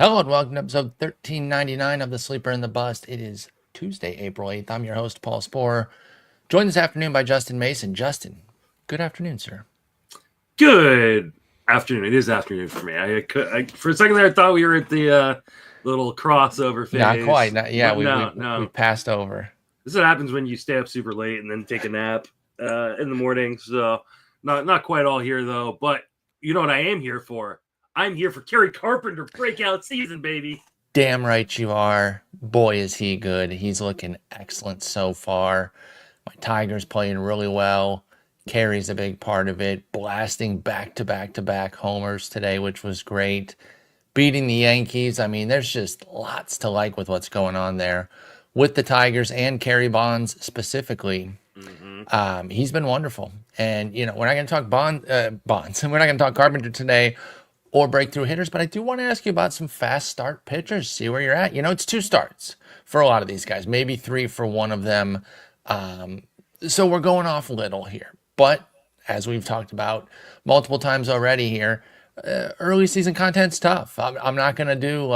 Hello and welcome to episode 1399 of The Sleeper and the Bust. It is Tuesday, April 8th. I'm your host, Paul Sporer, joined this afternoon by Justin Mason. Justin, good afternoon, sir. Good afternoon. It is afternoon for me. For a second there, I thought we were at the little crossover phase. Not quite. We passed over. This is what happens when you stay up super late and then take a nap in the morning. So not quite all here, though. But you know what I am here for? I'm here for Kerry Carpenter breakout season, baby. Damn right you are. Boy, is he good. He's looking excellent so far. My Tigers playing really well. Kerry's a big part of it. Blasting back-to-back-to-back homers today, which was great. Beating the Yankees. I mean, there's just lots to like with what's going on there with the Tigers and Kerry Bonds specifically. Mm-hmm. He's been wonderful. And, you know, we're not going to talk Bonds. We're not going to talk Carpenter today or breakthrough hitters, but I do want to ask you about some fast start pitchers, see where you're at. You know, it's 2 starts for a lot of these guys, maybe 3 for one of them. So we're going off little here. But as we've talked about multiple times already here, early season content's tough. I'm not going to do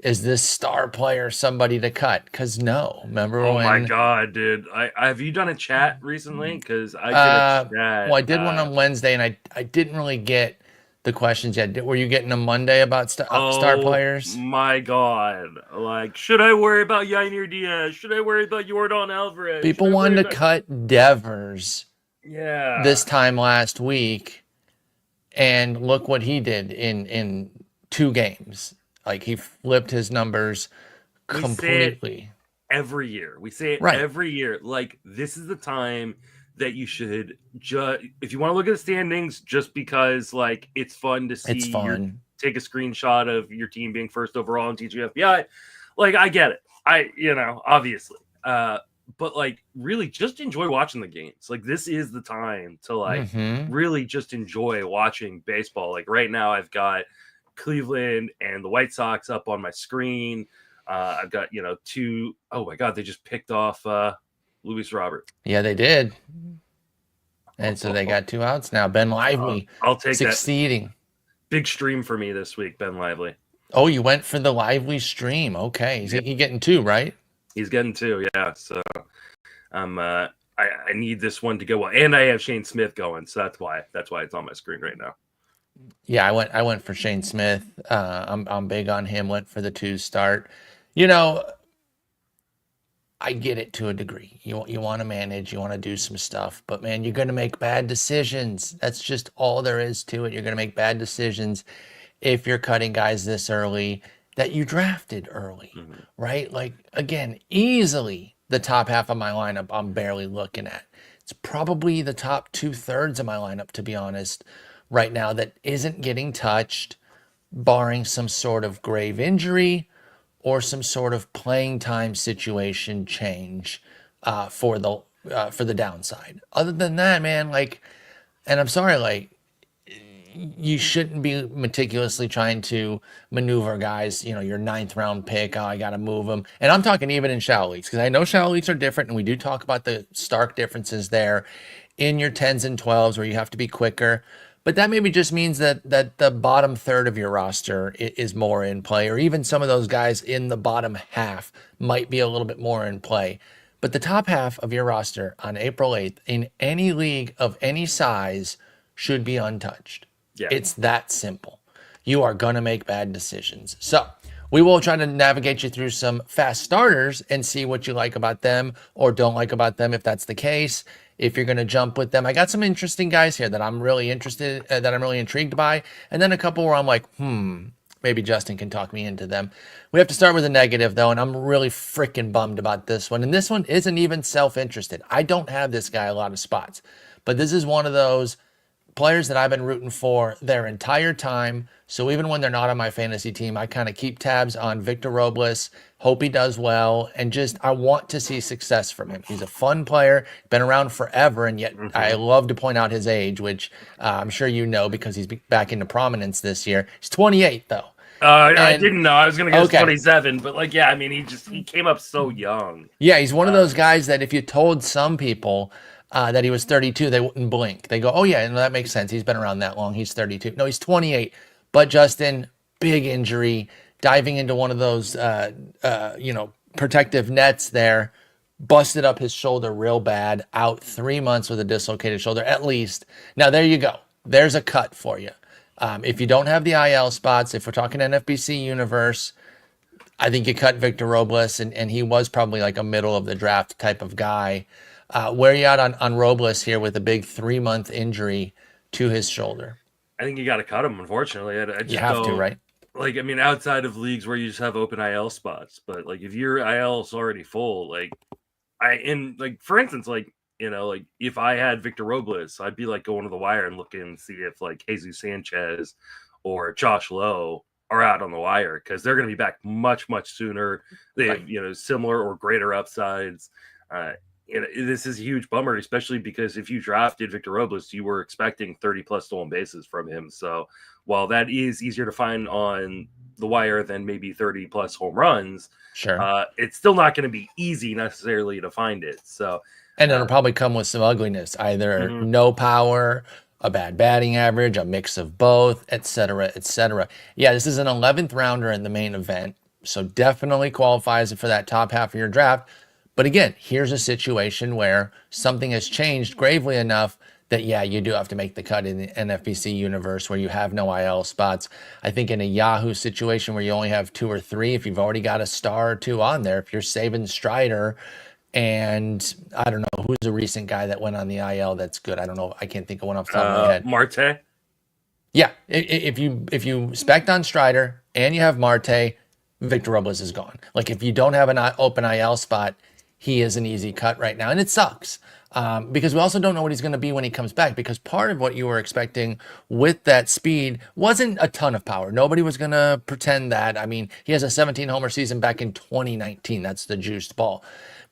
is this star player somebody to cut? Because no. Remember when... Oh, my God, dude. Have you done a chat recently? Because I did a chat. Well, I did one on Wednesday, and I didn't really get the questions yet. Were you getting them Monday about star players? My God. Like, should I worry about Yainer Diaz? Should I worry about Yordan Alvarez? People wanted to cut Devers this time last week, and look what he did in 2 games. Like, he flipped his numbers completely. Every year. We say it every year. Like, this is the time that you should if you want to look at the standings, just because like it's fun to see. It's fun. Take a screenshot of your team being first overall in TGFBI. Like, I get it. Obviously. But like, really just enjoy watching the games. Like, this is the time to really just enjoy watching baseball. Like, right now I've got Cleveland and the White Sox up on my screen. I've got, 2. Oh my God, they just picked off Luis Robert. Yeah, they did. And so they got 2 outs now. Ben Lively I'll take succeeding. That. Big stream for me this week, Ben Lively. Oh, you went for the Lively stream. Okay. He's getting 2, right? He's getting 2, yeah. So I need this one to go well. And I have Shane Smith going, so that's why it's on my screen right now. Yeah, I went for Shane Smith. I'm big on him. Went for the 2 start. I get it to a degree. You want to manage, you want to do some stuff, but man, you're going to make bad decisions. That's just all there is to it. You're going to make bad decisions if you're cutting guys this early that you drafted early, right? Like, again, easily the top half of my lineup I'm barely looking at. It's probably the top 2/3 of my lineup, to be honest, right now that isn't getting touched, barring some sort of grave injury or some sort of playing time situation change for the downside. Other than that, man, and I'm sorry, you shouldn't be meticulously trying to maneuver guys, your 9th round pick. Oh, I got to move them. And I'm talking even in shallow leagues, because I know shallow leagues are different, and we do talk about the stark differences there in your 10s and 12s where you have to be quicker. But that maybe just means that the bottom third of your roster is more in play, or even some of those guys in the bottom half might be a little bit more in play. But the top half of your roster on April 8th in any league of any size should be untouched. Yeah. It's that simple. You are going to make bad decisions. So we will try to navigate you through some fast starters and see what you like about them or don't like about them, if that's the case. If you're going to jump with them, I got some interesting guys here that I'm really intrigued by. And then a couple where I'm like, maybe Justin can talk me into them. We have to start with a negative, though, and I'm really freaking bummed about this one. And this one isn't even self-interested. I don't have this guy a lot of spots. But this is one of those players that I've been rooting for their entire time. So even when they're not on my fantasy team, I kind of keep tabs on Victor Robles, hope he does well, and I want to see success from him. He's a fun player, been around forever, and yet I love to point out his age, which I'm sure you know because he's back into prominence this year. He's 28, though. I didn't know. I was going to guess 27, but he came up so young. Yeah, he's one of those guys that if you told some people that he was 32, they wouldn't blink. They go, oh yeah, no, that makes sense. He's been around that long. He's 32. No, he's 28. But Justin, big injury, diving into one of those, protective nets there, busted up his shoulder real bad, out 3 months with a dislocated shoulder at least. Now, there you go. There's a cut for you. If you don't have the IL spots, if we're talking NFBC universe, I think you cut Victor Robles, and he was probably like a middle of the draft type of guy. Where are you at on Robles here with a big 3-month injury to his shoulder? I think you got to cut him, unfortunately. I just You have to, right? Like, I mean, outside of leagues where you just have open IL spots, but like if your IL is already full, like for instance, like, like if I had Victor Robles, I'd be like going to the wire and looking and see if like Jesus Sanchez or Josh Lowe are out on the wire, because they're going to be back much, much sooner. They have, similar or greater upsides. This is a huge bummer, especially because if you drafted Victor Robles, you were expecting 30 plus stolen bases from him. So while that is easier to find on the wire than maybe 30 plus home runs, sure, it's still not going to be easy necessarily to find it. So, and it'll probably come with some ugliness, either no power, a bad batting average, a mix of both, et cetera, et cetera. Yeah, this is an 11th rounder in the main event, so definitely qualifies for that top half of your draft. But again, here's a situation where something has changed gravely enough that, yeah, you do have to make the cut in the NFBC universe where you have no IL spots. I think in a Yahoo situation where you only have 2 or 3, if you've already got a star or 2 on there, if you're saving Strider, and I don't know, who's a recent guy that went on the IL that's good? I don't know. I can't think of one off the top of my head. Marte? Yeah. If you spec'd on Strider and you have Marte, Victor Robles is gone. Like, if you don't have an open IL spot, he is an easy cut right now. And it sucks because we also don't know what he's going to be when he comes back, because part of what you were expecting with that speed wasn't a ton of power. Nobody was going to pretend that. I mean, he has a 17 homer season back in 2019. That's the juiced ball.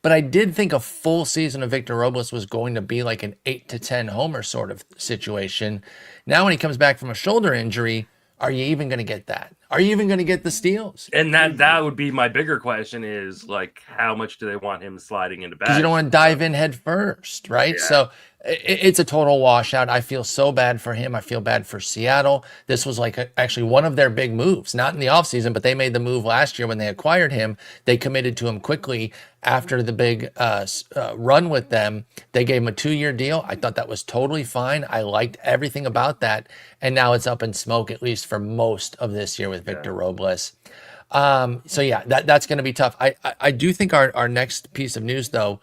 But I did think a full season of Victor Robles was going to be like an 8 to 10 homer sort of situation. Now, when he comes back from a shoulder injury, are you even going to get that? Are you even going to get the steals? And that would be my bigger question is, like, how much do they want him sliding into bat? Because you don't want to dive in head first, right? Yeah. So it's a total washout. I feel so bad for him. I feel bad for Seattle. This was like actually one of their big moves, not in the offseason, but they made the move last year when they acquired him. They committed to him quickly after the big run with them. They gave him a 2-year deal. I thought that was totally fine. I liked everything about that. And now it's up in smoke, at least for most of this year with Victor Robles. So yeah, that's going to be tough. I do think our next piece of news, though,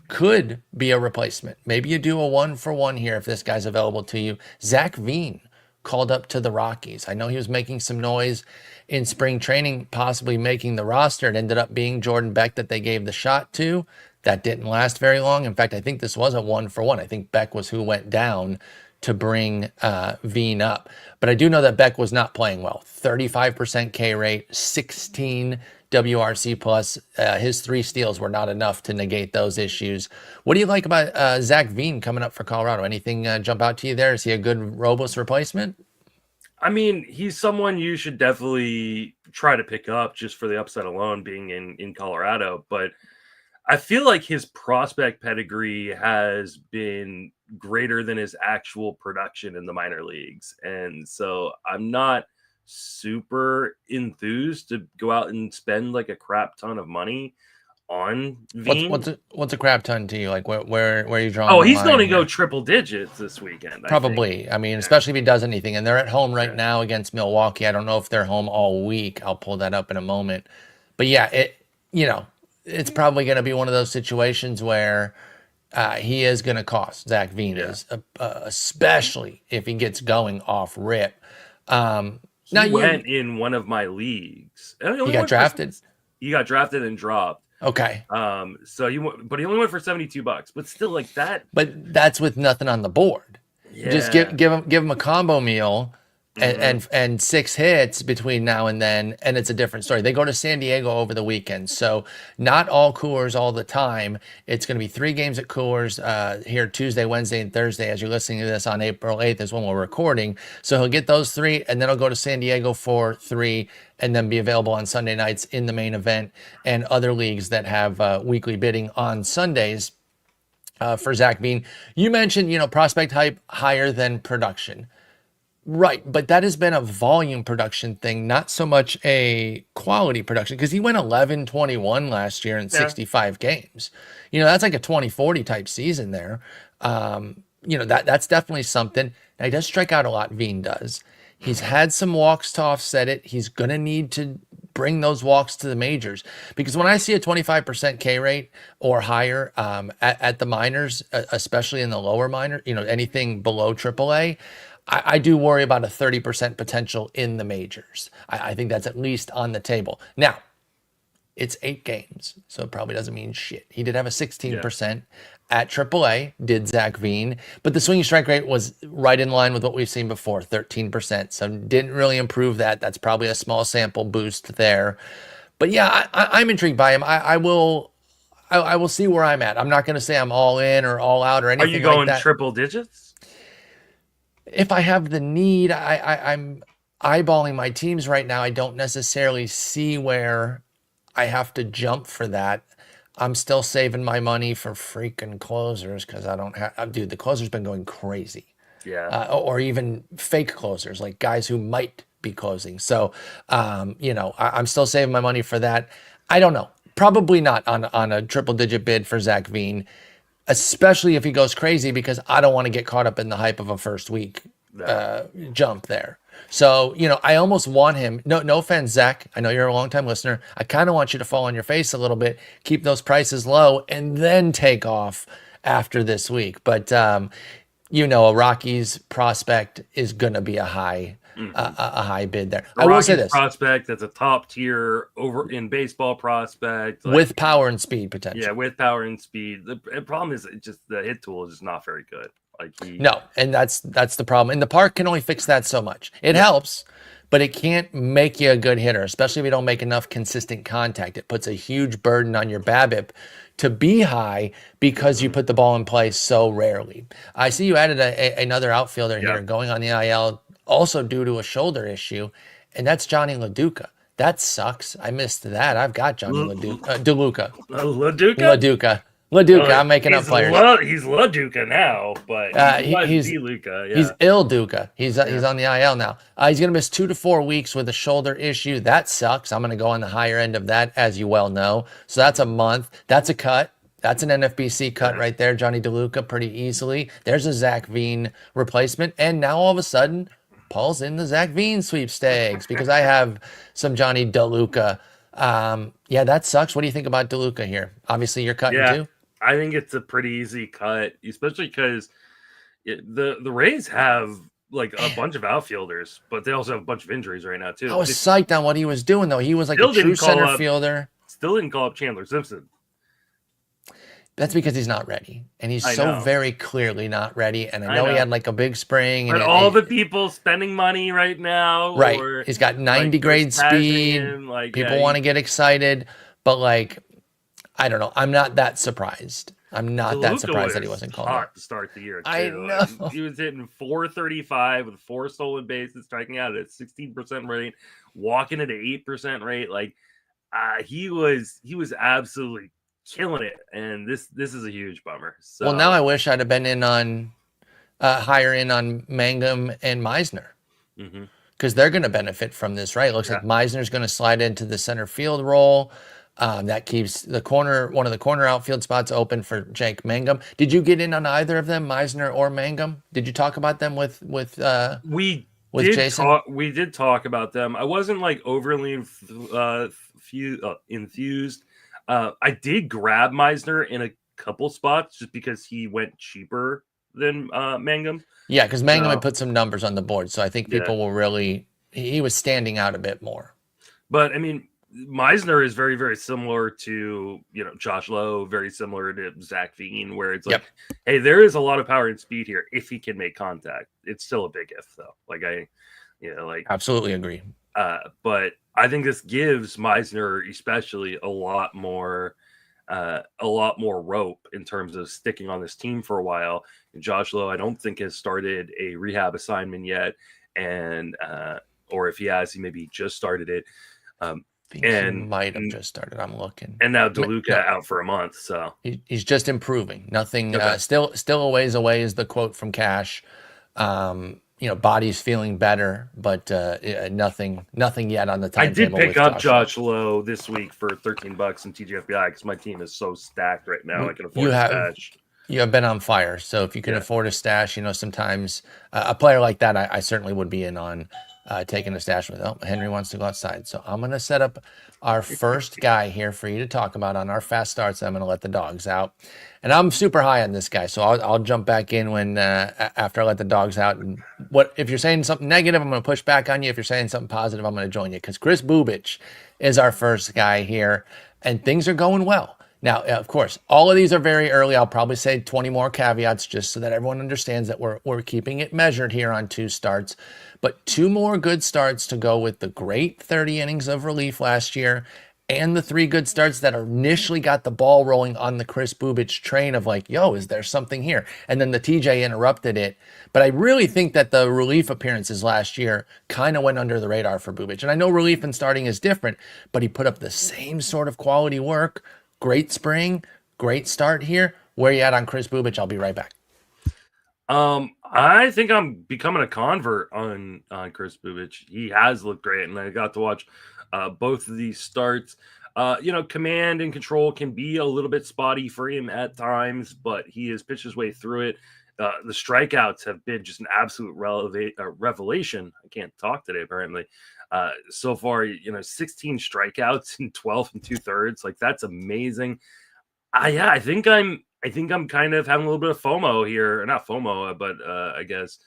could be a replacement. Maybe you do a 1-for-1 here if this guy's available to you. Zac Veen called up to the Rockies. I know he was making some noise in spring training, possibly making the roster. It ended up being Jordan Beck that they gave the shot to. That didn't last very long. In fact, I think this was a 1-for-1. I think Beck was who went down to bring Veen up. But I do know that Beck was not playing well. 35% K rate, 16 WRC plus. His 3 steals were not enough to negate those issues. What do you like about Zac Veen coming up for Colorado? Anything jump out to you there? Is he a good Robles replacement? I mean, he's someone you should definitely try to pick up just for the upside alone, being in Colorado. But I feel like his prospect pedigree has been greater than his actual production in the minor leagues. And so I'm not super enthused to go out and spend like a crap ton of money on Veen. What's a crap ton to you? Like where are you drawing? Oh, he's going to go triple digits this weekend. Probably. I mean, especially if he does anything. And they're at home right now against Milwaukee. I don't know if they're home all week. I'll pull that up in a moment. But yeah, it's probably going to be one of those situations where he is going to cost. Zac Veen is, especially if he gets going off rip. He went in one of my leagues. He got drafted. He got drafted and dropped. Okay. So he only went for $72, but still like that. But that's with nothing on the board. Yeah. Just give him a combo meal. And 6 hits between now and then, and it's a different story. They go to San Diego over the weekend, so not all Coors all the time. It's going to be 3 games at Coors here Tuesday, Wednesday, and Thursday. As you're listening to this on April 8th is when we're recording. So he'll get those 3, and then he'll go to San Diego for 3, and then be available on Sunday nights in the main event and other leagues that have weekly bidding on Sundays for Zac Veen. You mentioned, prospect hype higher than production. Right, but that has been a volume production thing, not so much a quality production, because he went 11-21 last year in Yeah. 65 games. That's like a 20-40 type season there. That's definitely something. Now, he does strike out a lot, Veen does. He's had some walks to offset it. He's going to need to bring those walks to the majors, because when I see a 25% K rate or higher at the minors, especially in the lower minor, anything below AAA, I do worry about a 30% potential in the majors. I think that's at least on the table. Now, it's 8 games, so it probably doesn't mean shit. He did have a 16% at AAA, did Zac Veen, but the swinging strike rate was right in line with what we've seen before, 13%. So didn't really improve that. That's probably a small sample boost there. But yeah, I'm intrigued by him. I will see where I'm at. I'm not going to say I'm all in or all out or Are anything you like going that. triple digits? If I have the need, I'm eyeballing my teams right now. I don't necessarily see where I have to jump for that. I'm still saving my money for freaking closers because I don't have, dude, the closer's been going crazy. Yeah. Or even fake closers, like guys who might be closing. So, I'm still saving my money for that. I don't know. Probably not on a triple digit bid for Zac Veen, especially if he goes crazy, because I don't want to get caught up in the hype of a first week jump there. So, I almost want him. No offense, Zach. I know you're a longtime listener. I kind of want you to fall on your face a little bit, keep those prices low, and then take off after this week. But, a Rockies prospect is going to be a high bid there. I will say this: prospect that's a top tier over in baseball prospect with power and speed potential. Yeah, with power and speed. The problem is just the hit tool is just not very good. No, and that's the problem. And the park can only fix that so much. It helps, but it can't make you a good hitter, especially if you don't make enough consistent contact. It puts a huge burden on your BABIP to be high because you put the ball in play so rarely. I see you added another outfielder here going on the IL, also due to a shoulder issue, and that's Johnny LaDuca. That sucks. I missed that. I've got Johnny DeLuca. LaDuca? LaDuca, I'm making up players. He's LaDuca now, but he's DeLuca. Yeah. He's Duca. He's on the IL now. He's going to miss 2 to 4 weeks with a shoulder issue. That sucks. I'm going to go on the higher end of that, as you well know. So that's a month. That's a cut. That's an NFBC cut right there, Johnny DeLuca, pretty easily. There's a Zac Veen replacement. And now all of a sudden, Paul's in the Zac Veen sweepstakes because I have some Johnny DeLuca. That sucks. What do you think about DeLuca here? Obviously, you're cutting too. I think it's a pretty easy cut, especially because the Rays have like a bunch of outfielders, but they also have a bunch of injuries right now too. I was psyched on what he was doing though. He was like a true center fielder. Still didn't call up Chandler Simpson. That's because he's not ready, and he's so very clearly not ready. And I know he had like a big spring. But all the people spending money right now, right? He's got 90 grade speed. People want to get excited, but I don't know. I'm not that surprised. I'm not that surprised that he wasn't called up to start the year. Too. I know he was hitting 435 with 4 stolen bases, striking out at a 16% rate, walking at an 8% rate. He was absolutely killing it, and this is a huge bummer. So, well, now I wish I'd have been in on higher in on Mangum and Meisner, because they're going to benefit from this, right? It looks like Meisner's going to slide into the center field role. That keeps one of the corner outfield spots open for Jake Mangum. Did you get in on either of them, Meisner or Mangum? Did you talk about them with Jason? We did talk about them. I wasn't overly enthused. I did grab Meisner in a couple spots just because he went cheaper than Mangum. Yeah, because Mangum had put some numbers on the board, so I think people will really. He was standing out a bit more. But I mean, Meisner is very, very similar to Josh Lowe, very similar to Zac Veen, where it's hey, there is a lot of power and speed here if he can make contact. It's still a big if though. Absolutely agree. But I think this gives Meisner especially a lot more rope in terms of sticking on this team for a while. And Josh Lowe, I don't think has started a rehab assignment yet, and or if he has, he maybe just started it. He might have just started. I'm looking. And now DeLuca out for a month, so he's just improving. Nothing. Still a ways away is the quote from Cash. body's feeling better, but nothing yet on the I did timetable pick with up Josh Josh Lowe this week for $13 in TGFBI because my team is so stacked right now. Lowe. I can You afford a have stash. you have been on fire, so if you can Yeah. afford a stash, sometimes a player like that, I certainly would be in on taking a stash with. Oh, Henry wants to go outside, so I'm gonna set up our first guy here for you to talk about on our fast starts. I'm gonna let the dogs out, and I'm super high on this guy, so I'll jump back in when after I let the dogs out. And what if you're saying something negative, I'm gonna push back on you. If you're saying something positive, I'm gonna join you because Kris Bubic is our first guy here, and things are going well. Now, of course, all of these are very early. I'll probably say 20 more caveats just so that everyone understands that we're keeping it measured here on 2 starts. But 2 more good starts to go with the great 30 innings of relief last year and the 3 good starts that initially got the ball rolling on the Kris Bubic train of like, yo, is there something here? And then the TJ interrupted it. But I really think that the relief appearances last year kind of went under the radar for Bubic. And I know relief and starting is different, but he put up the same sort of quality work. Great spring, great start here. Where you at on Kris Bubic? I'll be right back. I think I'm becoming a convert on Kris Bubic. He has looked great, and I got to watch both of these starts. Command and control can be a little bit spotty for him at times, but he has pitched his way through it. The strikeouts have been just an absolute revelation. I can't talk today, apparently. So far, 16 strikeouts in 12 and 2/3. Like, that's amazing. I think I'm kind of having a little bit of FOMO here, or not FOMO, but I guess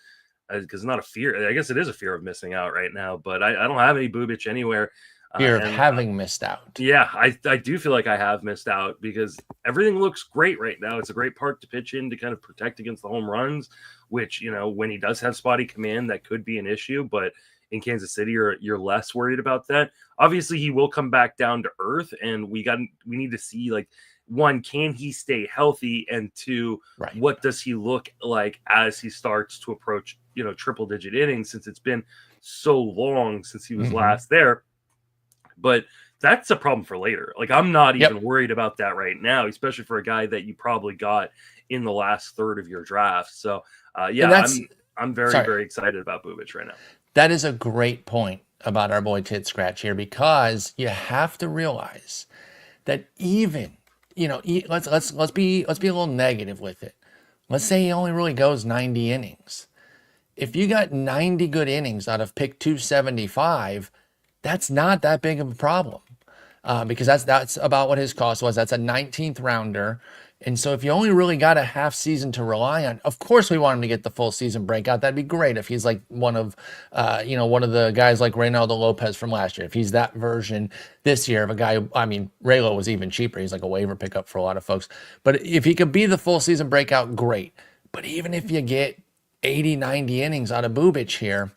because not a fear. I guess it is a fear of missing out right now. But I don't have any Bubic anywhere. Fear of having missed out. Yeah, I do feel like I have missed out because everything looks great right now. It's a great park to pitch in to kind of protect against the home runs, which when he does have spotty command, that could be an issue. But in Kansas City, you're less worried about that. Obviously, he will come back down to earth, and we need to see, like, 1, can he stay healthy, and 2, right, what does he look like as he starts to approach triple digit innings, since it's been so long since he was last there. But that's a problem for later. Like, I'm not even worried about that right now, especially for a guy that you probably got in the last third of your draft. So I'm very, very excited about Bubic right now. That is a great point about our boy Tit Scratch here, because you have to realize that even, let's be a little negative with it. Let's say he only really goes 90 innings. If you got 90 good innings out of pick 275, that's not that big of a problem, because that's about what his cost was. That's a 19th rounder. And so if you only really got a half season to rely on, of course we want him to get the full season breakout. That'd be great if he's like one of the guys like Reynaldo Lopez from last year. If he's that version this year of a guy, Raylo was even cheaper. He's like a waiver pickup for a lot of folks. But if he could be the full season breakout, great. But even if you get 80, 90 innings out of Bubic here,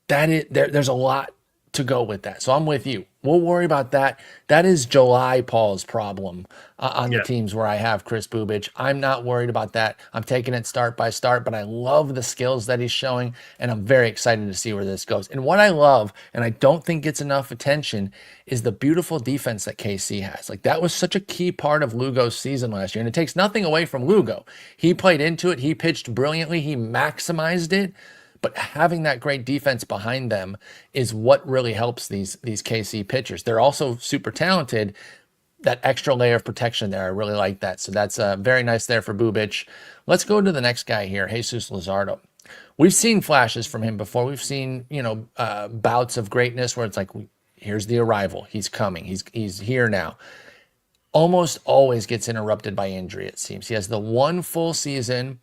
there's a lot to go with that. So I'm with you. We'll worry about that. That is July Paul's problem on the teams where I have Kris Bubic. I'm not worried about that. I'm taking it start by start, but I love the skills that he's showing, and I'm very excited to see where this goes. And what I love, and I don't think gets enough attention, is the beautiful defense that KC has. Like, that was such a key part of Lugo's season last year, and it takes nothing away from Lugo. He played into it. He pitched brilliantly. He maximized it. But having that great defense behind them is what really helps these KC pitchers. They're also super talented. That extra layer of protection there, I really like that. So that's very nice there for Bubic. Let's go to the next guy here, Jesús Luzardo. We've seen flashes from him before. We've seen bouts of greatness where it's like, here's the arrival. He's coming. He's here now. Almost always gets interrupted by injury, it seems. He has the one full season,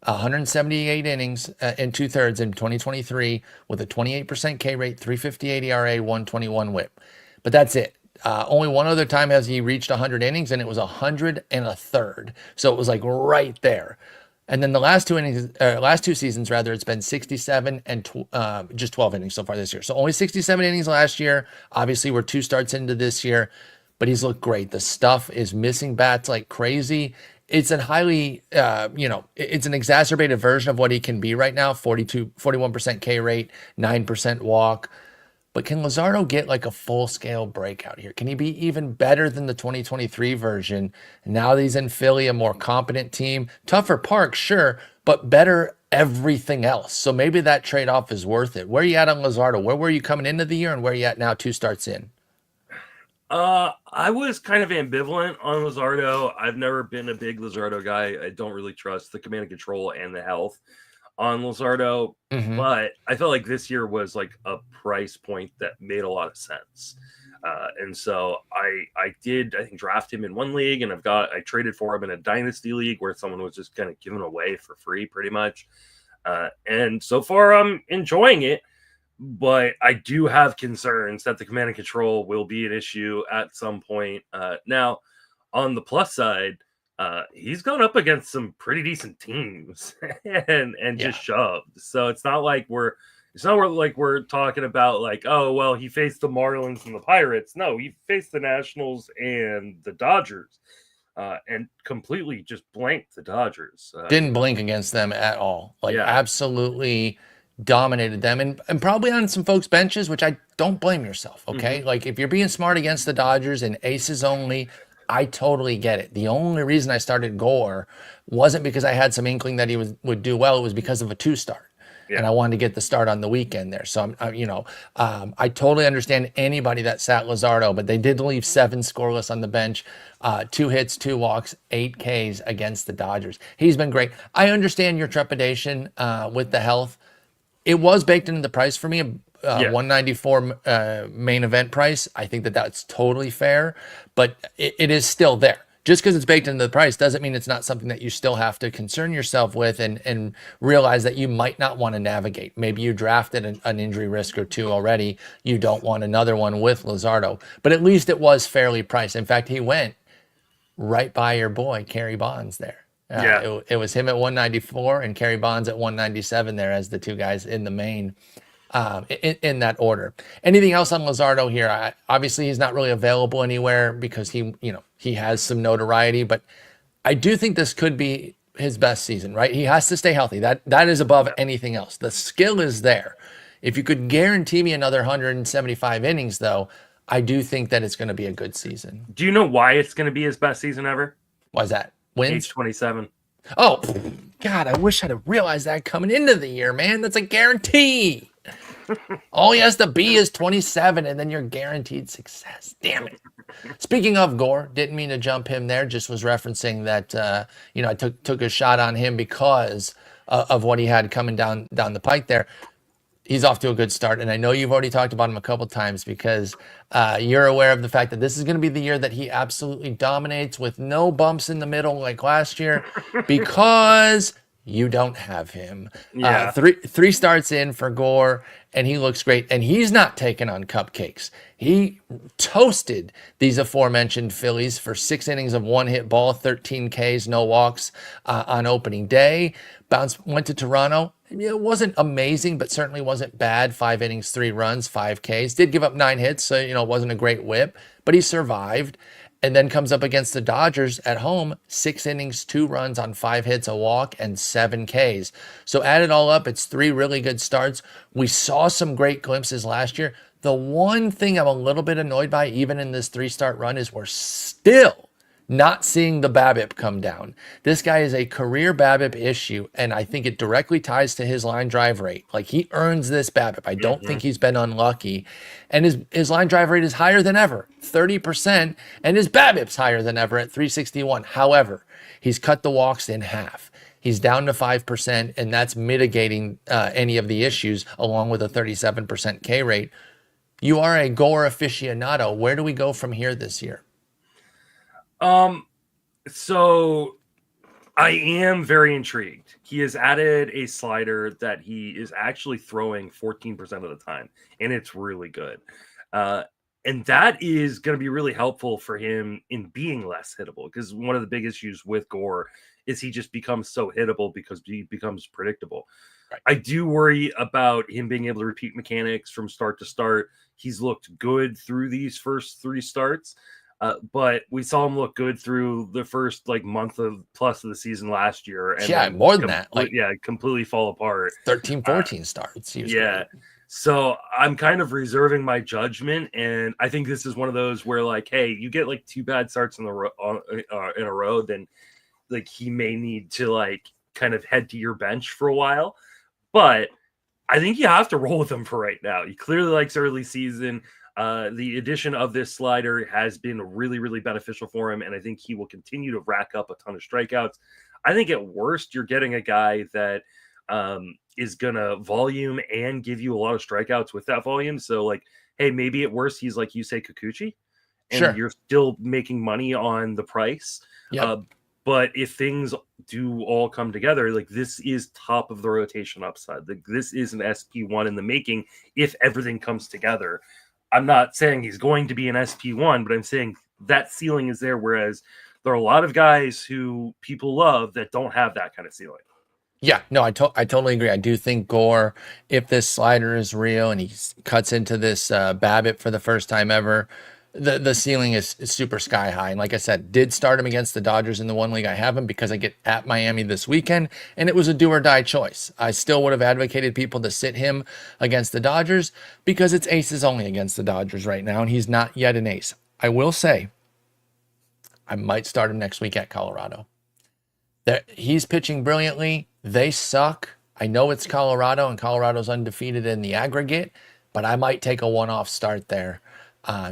178 innings and 2/3 in 2023 with a 28% K rate, 3.58 ERA, 121 WHIP. But that's it. Only one other time has he reached 100 innings, and it was 100 1/3. So it was like right there. And then the last two seasons, it's been 67 and just 12 innings so far this year. So only 67 innings last year. Obviously, we're 2 starts into this year, but he's looked great. The stuff is missing bats like crazy. It's a highly, it's an exacerbated version of what he can be right now. 41% K rate, 9% walk. But can Luzardo get like a full-scale breakout here? Can he be even better than the 2023 version? Now that he's in Philly, a more competent team. Tougher park, sure, but better everything else. So maybe that trade-off is worth it. Where are you at on Luzardo? Where were you coming into the year, and where are you at now 2 starts in? I was kind of ambivalent on Luzardo. I've never been a big Luzardo guy. I don't really trust the command and control and the health on Luzardo, but I felt like this year was like a price point that made a lot of sense. And so I think draft him in one league, and I traded for him in a dynasty league where someone was just kind of giving away for free pretty much. And so far I'm enjoying it, but I do have concerns that the command and control will be an issue at some point. Now on the plus side, he's gone up against some pretty decent teams and just shoved. So it's not like we're talking about like, oh, well, he faced the Marlins and the Pirates. No, he faced the Nationals and the Dodgers and completely just blanked the Dodgers. Didn't blink against them at all. Absolutely dominated them, and probably on some folks' benches, which I don't blame yourself, okay? Like, if you're being smart against the Dodgers and aces only, I totally get it. The only reason I started Gore wasn't because I had some inkling that he would do well. It was because of a 2-start. And I wanted to get the start on the weekend there. So, I totally understand anybody that sat Luzardo, but they did leave 7 scoreless on the bench, 2 hits, 2 walks, 8 Ks against the Dodgers. He's been great. I understand your trepidation with the health. It was baked into the price for me, 194 main event price. I think that's totally fair, but it is still there. Just because it's baked into the price doesn't mean it's not something that you still have to concern yourself with and realize that you might not want to navigate. Maybe you drafted an injury risk or 2 already. You don't want another one with Luzardo, but at least it was fairly priced. In fact, he went right by your boy, Kerry Bonds there. It was him at 194 and Kerry Bonds at 197 there as the 2 guys in the main in that order. Anything else on Luzardo here? Obviously, he's not really available anywhere because he has some notoriety, but I do think this could be his best season, right? He has to stay healthy. That is above anything else. The skill is there. If you could guarantee me another 175 innings, though, I do think that it's going to be a good season. Do you know why it's going to be his best season ever? Why is that? Wins? Age 27. Oh, God, I wish I'd have realized that coming into the year, man. That's a guarantee. All he has to be is 27, and then you're guaranteed success. Damn it. Speaking of Gore, didn't mean to jump him there. Just was referencing that, I took a shot on him because of what he had coming down the pike there. He's off to a good start, and I know you've already talked about him a couple times because you're aware of the fact that this is going to be the year that he absolutely dominates with no bumps in the middle like last year because you don't have him. Three starts in for Gore, and he looks great, and he's not taking on cupcakes. He toasted these aforementioned Phillies for 6 innings of 1-hit ball, 13 Ks, no walks on opening day. Went to Toronto. It wasn't amazing, but certainly wasn't bad. 5 innings, 3 runs, 5 Ks. Did give up 9 hits, so it wasn't a great whip, but he survived. And then comes up against the Dodgers at home, 6 innings, 2 runs on 5 hits, a walk, and 7 Ks. So add it all up, it's 3 really good starts. We saw some great glimpses last year. The one thing I'm a little bit annoyed by, even in this 3-start run, is we're still not seeing the BABIP come down. This guy is a career BABIP issue, and I think it directly ties to his line drive rate. Like, he earns this BABIP. I don't think he's been unlucky. And his line drive rate is higher than ever, 30%, and his BABIP's higher than ever at 361. However, he's cut the walks in half. He's down to 5%, and that's mitigating any of the issues, along with a 37% K rate. You are a Gore aficionado. Where do we go from here this year? So I am very intrigued. He has added a slider that he is actually throwing 14% of the time, and it's really good. And that is going to be really helpful for him in being less hittable, because one of the big issues with Gore is he just becomes so hittable because he becomes predictable. Right. I do worry about him being able to repeat mechanics from start to start. He's looked good through these first 3 starts. But we saw him look good through the first month of plus of the season last year. And more than that. Completely fall apart. 13, 14 starts. Yeah. So I'm kind of reserving my judgment. And I think this is one of those where hey, you get 2 bad starts in a row, then he may need to kind of head to your bench for a while. But I think you have to roll with him for right now. He clearly likes early season. The addition of this slider has been really, really beneficial for him, and I think he will continue to rack up a ton of strikeouts. I think at worst, you're getting a guy that is going to volume and give you a lot of strikeouts with that volume. So, like, hey, maybe at worst, he's like you say Kikuchi, and Sure. you're still making money on the price. Yep. But if things do all come together, like this is top of the rotation upside. Like this is an SP1 in the making if everything comes together. I'm not saying he's going to be an SP1, but I'm saying that ceiling is there. Whereas there are a lot of guys who people love that don't have that kind of ceiling. Yeah, no, I totally agree. I do think Gore, if this slider is real and he cuts into this Bassitt for the first time ever, the ceiling is super sky high. And like I said, did start him against the Dodgers in the one league I have him because I get at Miami this weekend, and it was a do or die choice. I still would have advocated people to sit him against the Dodgers because it's aces only against the Dodgers right now, and he's not yet an ace. I will say, I might start him next week at Colorado. He's pitching brilliantly. They suck. I know it's Colorado, and Colorado's undefeated in the aggregate, but I might take a one-off start there.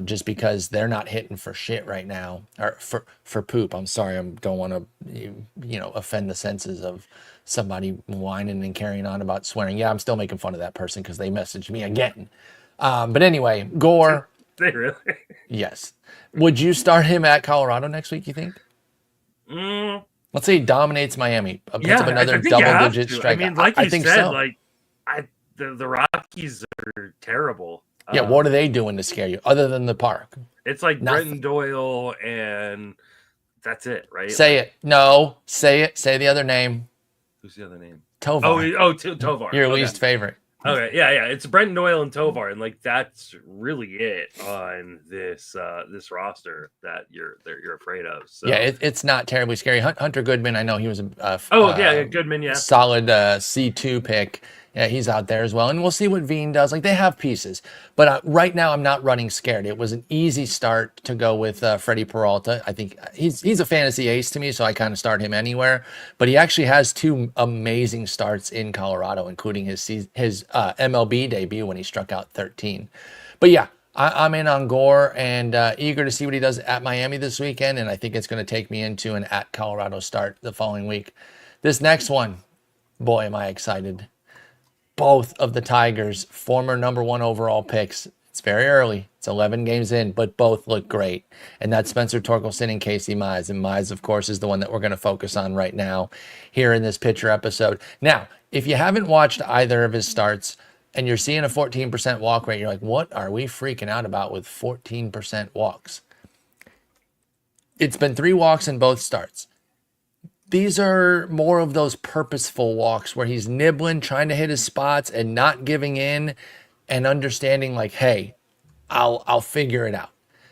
Just because they're not hitting for shit right now, or for poop. I'm sorry, I don't want to, offend the senses of somebody whining and carrying on about swearing. Yeah, I'm still making fun of that person because they messaged me again. But anyway, Gore. They really? Yes. Would you start him at Colorado next week, you think? Let's say he dominates Miami. Puts up another double-digit strike. I mean, like you think said, so. like the Rockies are terrible. Yeah, what are they doing to scare you other than the park? It's like Brenton Doyle, and that's it, right? Say it. No, say it. Say the other name. Who's the other name? Tovar. Tovar. Your least favorite. Okay, yeah. It's Brenton Doyle and Tovar, and like that's really it on this roster that you're afraid of. So. Yeah, it's not terribly scary. Hunter Goodman, I know he was Goodman, yeah, solid C2 pick. Yeah, he's out there as well, and we'll see what Veen does. Like they have pieces, but right now I'm not running scared. It was an easy start to go with Freddie Peralta. I think he's a fantasy ace to me, so I kind of start him anywhere. But he actually has two amazing starts in Colorado, including his MLB debut when he struck out 13. But yeah, I'm in on Gore and eager to see what he does at Miami this weekend, and I think it's going to take me into an at Colorado start the following week. This next one, boy, am I excited. Both of the Tigers' former number one overall picks. It's very early. It's 11 games in, but both look great. And that's Spencer Torkelson and Casey Mize. And Mize, of course, is the one that we're going to focus on right now here in this pitcher episode. Now, if you haven't watched either of his starts and you're seeing a 14% walk rate, you're like, what are we freaking out about with 14% walks? It's been 3 walks in both starts. These are more of those purposeful walks where he's nibbling, trying to hit his spots and not giving in and understanding like, hey, I'll figure it out.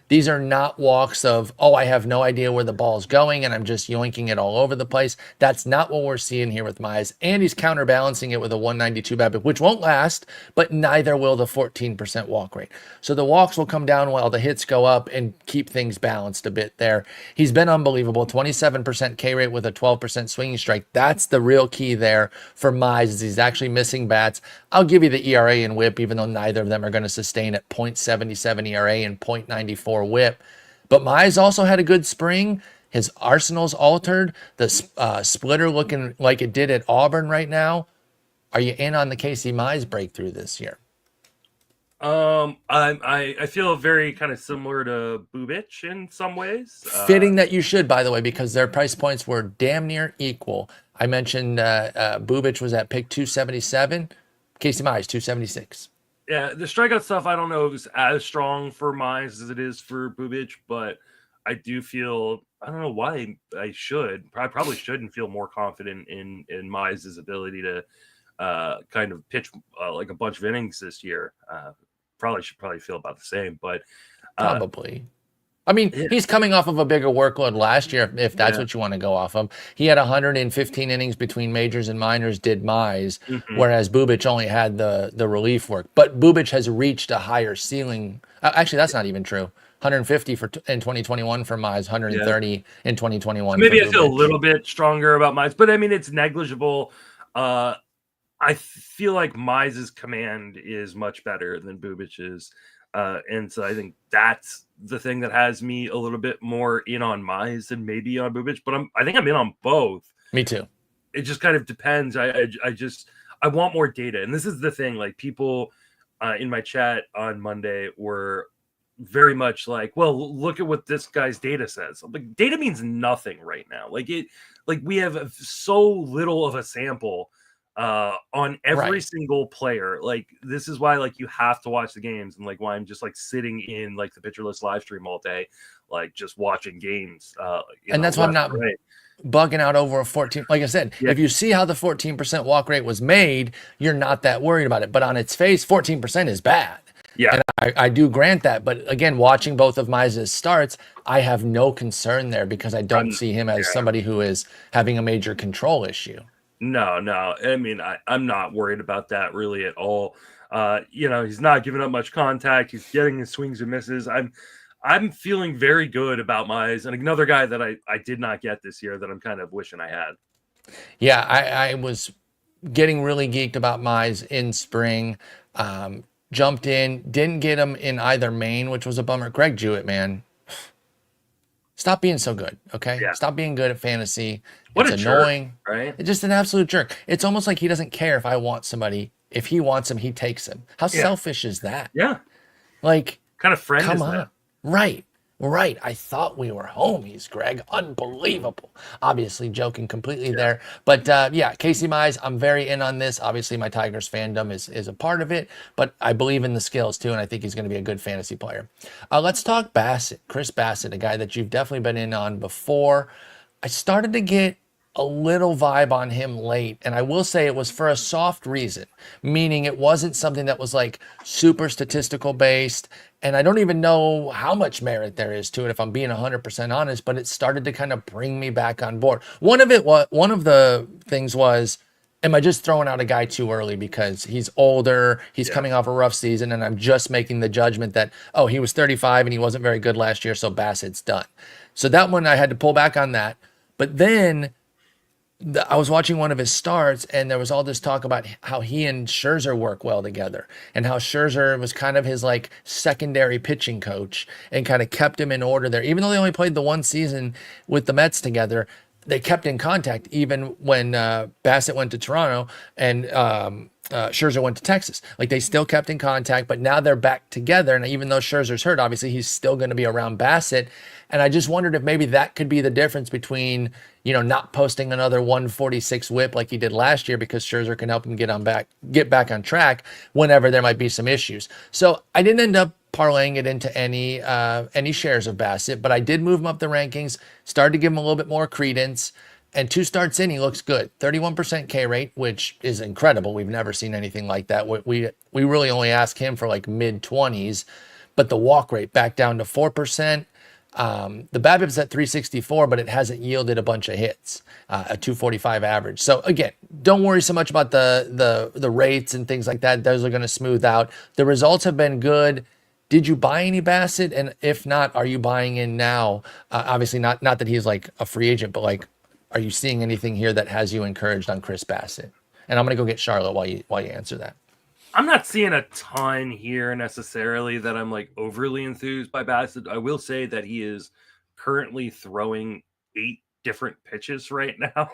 These are not walks of, oh, I have no idea where the ball's going and I'm just yoinking it all over the place. That's not what we're seeing here with Mize. And he's counterbalancing it with a 192 BABIP, which won't last, but neither will the 14% walk rate. So the walks will come down while the hits go up and keep things balanced a bit there. He's been unbelievable. 27% K rate with a 12% swinging strike. That's the real key there for Mize is he's actually missing bats. I'll give you the ERA and whip, even though neither of them are going to sustain at 0.77 ERA and 0.94 whip. But Mize also had a good spring. His arsenal's altered. The splitter looking like it did at Auburn right now. Are you in on the Casey Mize breakthrough this year? I feel very kind of similar to Bubic in some ways. Fitting that you should, by the way, because their price points were damn near equal. I mentioned Bubic was at pick 277. Casey Mize 276. Yeah, the strikeout stuff, I don't know if it's as strong for Mize as it is for Bubic, but I do feel, I don't know why I probably shouldn't feel more confident in Mize's ability to kind of pitch like a bunch of innings this year. Should feel about the same, but probably. I mean, Yeah. he's coming off of a bigger workload last year, if that's Yeah. what you want to go off of. He had 115 innings between majors and minors, did Mize, Mhm. whereas Bubic only had the relief work. But Bubic has reached a higher ceiling. Actually, that's not even true. 150 in 2021 for Mize, Yeah. 130 in So 2021 for maybe I feel a Bubic. little bit stronger about Mize, but I mean, it's negligible. I feel like Mize's command is much better than Bubic's. And so I think that's the thing that has me a little bit more in on Mize than maybe on Bubic, but I think I'm in on both. Me too. It just kind of depends. I want more data. And this is the thing, like people in my chat on Monday were very much like, well, look at what this guy's data says. Like data means nothing right now. Like we have so little of a sample on every Right. single player. Like this is why like you have to watch the games, and like why I'm just like sitting in like the Pitcherless live stream all day, like just watching games And that's why I'm left not and right. bugging out over a 14. Like I said, Yeah. if you see how the 14% walk rate was made, you're not that worried about it. But on its face, 14% is bad. Yeah. And I do grant that. But again, watching both of Mize's starts, I have no concern there because I don't see him as Yeah. somebody who is having a major control issue. No. I mean, I'm not worried about that really at all. He's not giving up much contact. He's getting his swings and misses. I'm feeling very good about Mize, and another guy that I did not get this year that I'm kind of wishing I had. Yeah, I was getting really geeked about Mize in spring. Jumped in, didn't get him in either main, which was a bummer. Greg Jewett, man, stop being so good, okay? Yeah. Stop being good at fantasy. What It's a jerk, annoying. right? It's just an absolute jerk. It's almost like he doesn't care if I want somebody. If he wants him, he takes him. How Yeah. selfish is that? Yeah. Like, Kind of friend come is on. that? Right. Right. I thought we were homies, Greg. Unbelievable. Obviously, joking completely there. But yeah, Casey Mize, I'm very in on this. Obviously, my Tigers fandom is a part of it, but I believe in the skills too, and I think he's going to be a good fantasy player. Let's talk Bassitt. Kris Bassitt, a guy that you've definitely been in on before. I started to get a little vibe on him late, and I will say it was for a soft reason, meaning it wasn't something that was like super statistical based, and I don't even know how much merit there is to it if I'm being 100% honest, but it started to kind of bring me back on board. One of the things was, am I just throwing out a guy too early because he's older, he's coming off a rough season, and I'm just making the judgment that, oh, he was 35 and he wasn't very good last year, so Bassitt's done. So that one I had to pull back on that. But then I was watching one of his starts, and there was all this talk about how he and Scherzer work well together, and how Scherzer was kind of his like secondary pitching coach and kind of kept him in order there. Even though they only played the one season with the Mets together, they kept in contact even when Bassitt went to Toronto and Scherzer went to Texas. Like they still kept in contact, but now they're back together. And even though Scherzer's hurt, obviously he's still going to be around Bassitt. And I just wondered if maybe that could be the difference between, not posting another 146 whip like he did last year because Scherzer can help him get back on track whenever there might be some issues. So I didn't end up parlaying it into any shares of Bassitt, but I did move him up the rankings, started to give him a little bit more credence. And 2 starts in, he looks good. 31% K rate, which is incredible. We've never seen anything like that. We really only ask him for like mid 20s, but the walk rate back down to 4%. The BABIP's at 364, but it hasn't yielded a bunch of hits, a 245 average. So again, don't worry so much about the rates and things like that. Those are going to smooth out. The results have been good. Did you buy any Bassitt? And if not, are you buying in now? Obviously not that he's like a free agent, but like, are you seeing anything here that has you encouraged on Kris Bassitt? And I'm going to go get Charlotte while you answer that. I'm not seeing a ton here necessarily that I'm like overly enthused by Bassitt. I will say that he is currently throwing 8 different pitches right now,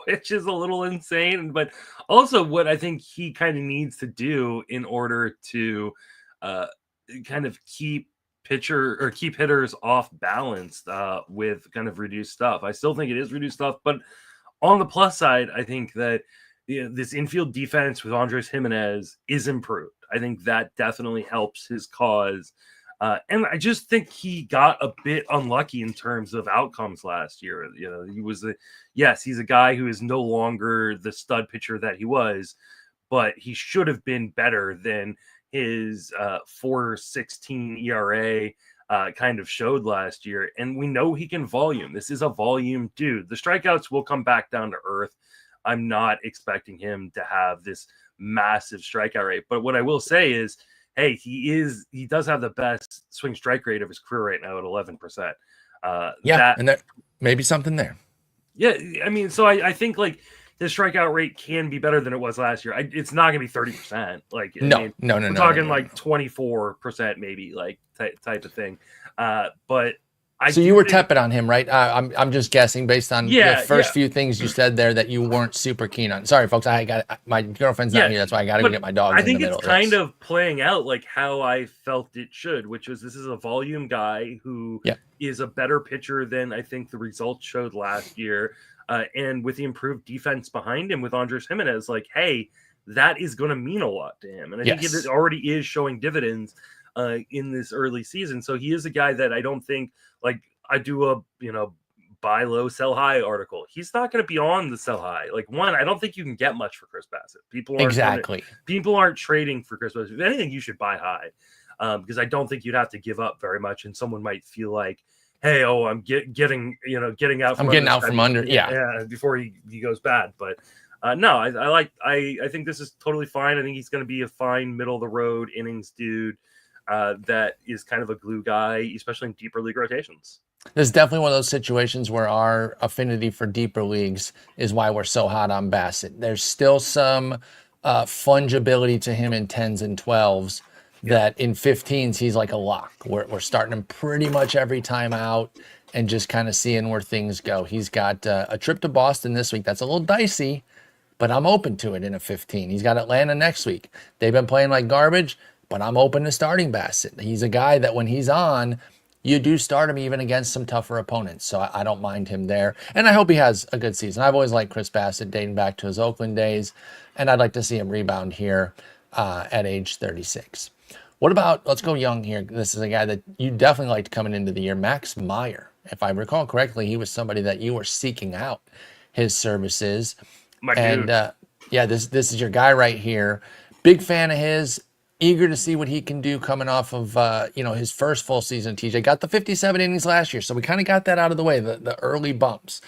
which is a little insane. But also, what I think he kind of needs to do in order to kind of keep hitters off balance with kind of reduced stuff. I still think it is reduced stuff, but on the plus side, I think that this infield defense with Andres Jimenez is improved. I think that definitely helps his cause. And I just think he got a bit unlucky in terms of outcomes last year. He's a guy who is no longer the stud pitcher that he was, but he should have been better than his 4.16 ERA kind of showed last year. And we know he can volume. This is a volume dude. The strikeouts will come back down to earth. I'm not expecting him to have this massive strikeout rate. But what I will say is, hey, he does have the best swing strike rate of his career right now at 11%. And there may be something there. Yeah, I mean, so I think like the strikeout rate can be better than it was last year. It's not going to be 30%. Like, no. We're talking like 24% maybe, like type of thing. But so you were tepid on him, right? I'm just guessing based on the first few things you said there that you weren't super keen on. Sorry, folks. My girlfriend's not here. That's why I got to go get my dog. I think it's kind of playing out like how I felt it should, which was this is a volume guy who is a better pitcher than I think the results showed last year. And with the improved defense behind him with Andres Jimenez, like, hey, that is going to mean a lot to him. And I think it already is showing dividends in this early season. So he is a guy that I don't think, like, I do a, buy low, sell high article. He's not going to be on the sell high. Like, one, I don't think you can get much for Kris Bassitt. People aren't trading for Kris Bassitt. If anything, you should buy high because I don't think you'd have to give up very much. And someone might feel like, hey, I'm getting out from under. Yeah, before he goes bad. But no, I think this is totally fine. I think he's going to be a fine middle of the road innings dude that is kind of a glue guy, especially in deeper league rotations. This is definitely one of those situations where our affinity for deeper leagues is why we're so hot on Bassitt. There's still some fungibility to him in 10s and 12s. That in 15s, he's like a lock. We're starting him pretty much every time out and just kind of seeing where things go. He's got a trip to Boston this week. That's a little dicey, but I'm open to it in a 15. He's got Atlanta next week. They've been playing like garbage, but I'm open to starting Bassitt. He's a guy that when he's on, you do start him even against some tougher opponents. So I don't mind him there. And I hope he has a good season. I've always liked Kris Bassitt dating back to his Oakland days, and I'd like to see him rebound here at age 36. What about, let's go young here. This is a guy that you definitely liked coming into the year, Max Meyer. If I recall correctly, he was somebody that you were seeking out his services. This is your guy right here. Big fan of his. Eager to see what he can do coming off of his first full season. TJ got the 57 innings last year, so we kind of got that out of the way, the early bumps.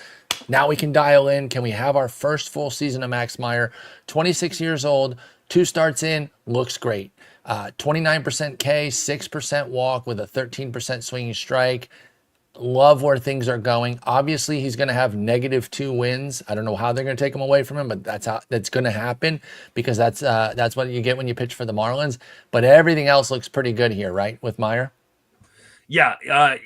Now we can dial in. Can we have our first full season of Max Meyer? 26 years old, 2 starts in, looks great. 29% K, 6% walk with a 13% swinging strike. Love where things are going. Obviously, he's going to have -2 wins. I don't know how they're going to take him away from him, but that's going to happen because that's what you get when you pitch for the Marlins. But everything else looks pretty good here, right, with Meyer? Yeah,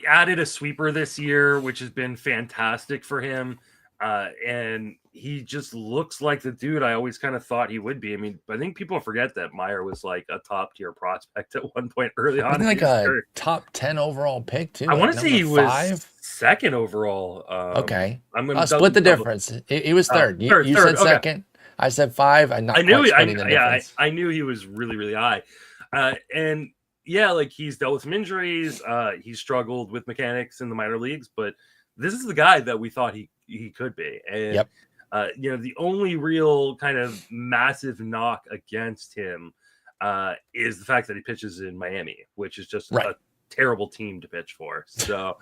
added a sweeper this year, which has been fantastic for him. And he just looks like the dude I always kind of thought he would be. I mean, I think people forget that Meyer was like a top tier prospect at one point early on. I think like a top 10 overall pick too. I want to say he was 2nd overall. Okay, I'm going to split the difference. He was 3rd. You said 2nd. I said 5. I knew he was really, really high. And yeah, like he's dealt with some injuries. He struggled with mechanics in the minor leagues, but this is the guy that we thought he could be. And the only real kind of massive knock against him is the fact that he pitches in Miami, which is just a terrible team to pitch for. So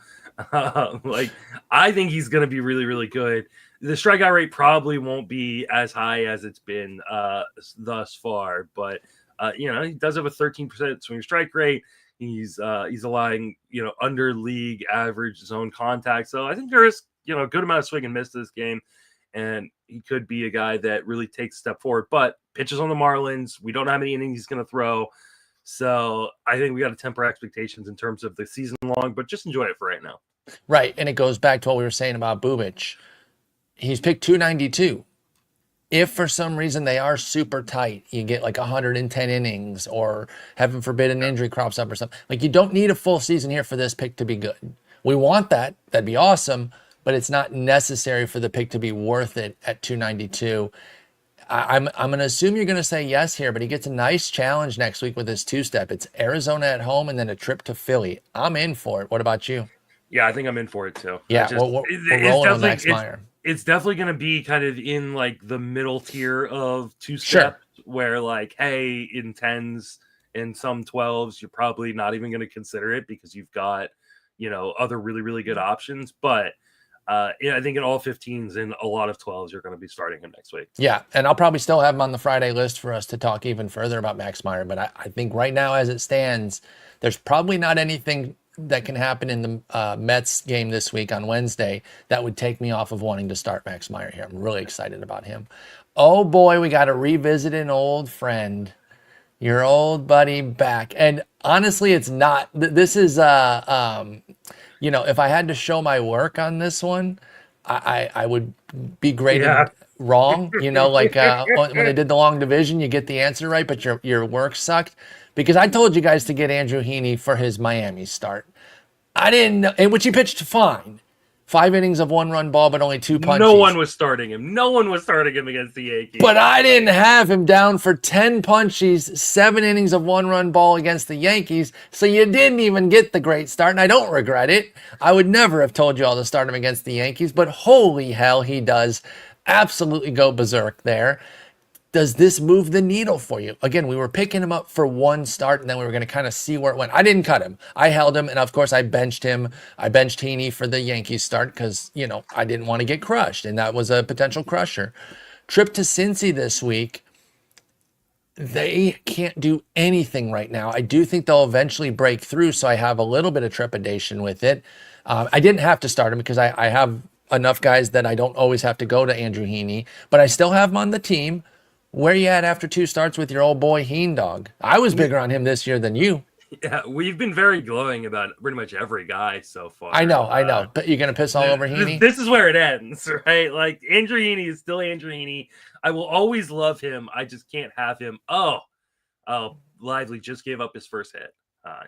I think he's going to be really, really good. The strikeout rate probably won't be as high as it's been thus far, but he does have a 13% swing strike rate. He's allowing, under league average zone contact. So I think there is, a good amount of swing and miss this game. And he could be a guy that really takes a step forward, but pitches on the Marlins. We don't know how many innings he's going to throw. So I think we got to temper expectations in terms of the season long, but just enjoy it for right now. Right. And it goes back to what we were saying about Bubic. He's picked 292. If for some reason they are super tight, you get like 110 innings or heaven forbid an injury crops up or something. Like you don't need a full season here for this pick to be good. We want that. That'd be awesome, but it's not necessary for the pick to be worth it at 292. I'm going to assume you're going to say yes here, but he gets a nice challenge next week with his 2-step. It's Arizona at home and then a trip to Philly. I'm in for it. What about you? Yeah, I think I'm in for it too. Yeah, we're rolling on Max Meyer. It's definitely going to be kind of in like the middle tier of 2-step where like, hey, in 10s, In some 12s, you're probably not even going to consider it because you've got, other really, really good options. But yeah, I think in all 15s and a lot of 12s, you're going to be starting him next week. Yeah, and I'll probably still have him on the Friday list for us to talk even further about Max Meyer. But I think right now, as it stands, there's probably not anything that can happen in the Mets game this week on Wednesday that would take me off of wanting to start Max Meyer here. I'm really excited about him. Oh boy, we got to revisit an old friend, your old buddy back. And honestly, it's not. This is if I had to show my work on this one, I would be graded wrong. Like when they did the long division, you get the answer right, but your work sucked. Because I told you guys to get Andrew Heaney for his Miami start. I didn't know, which he pitched fine. 5 innings of 1-run ball, but only 2 punches. No one was starting him. No one was starting him against the Yankees. But I didn't have him down for 10 punchies, 7 innings of 1-run ball against the Yankees. So you didn't even get the great start, and I don't regret it. I would never have told you all to start him against the Yankees, but holy hell, he does absolutely go berserk there. Does this move the needle for you? Again, we were picking him up for one start, and then we were going to kind of see where it went. I didn't cut him. I held him, and of course, I benched him. I benched Heaney for the Yankees start because, I didn't want to get crushed, and that was a potential crusher. Trip to Cincy this week. They can't do anything right now. I do think they'll eventually break through, so I have a little bit of trepidation with it. I didn't have to start him because I have enough guys that I don't always have to go to Andrew Heaney, but I still have him on the team. Where you at after 2 starts with your old boy Heen Dog? I was bigger on him this year than you. Yeah, we've been very glowing about pretty much every guy so far. I know. But you're going to piss all over Heaney? This is where it ends, right? Like, Andrew Heaney is still Andrew Heaney. I will always love him. I just can't have him. Oh, Lively just gave up his first hit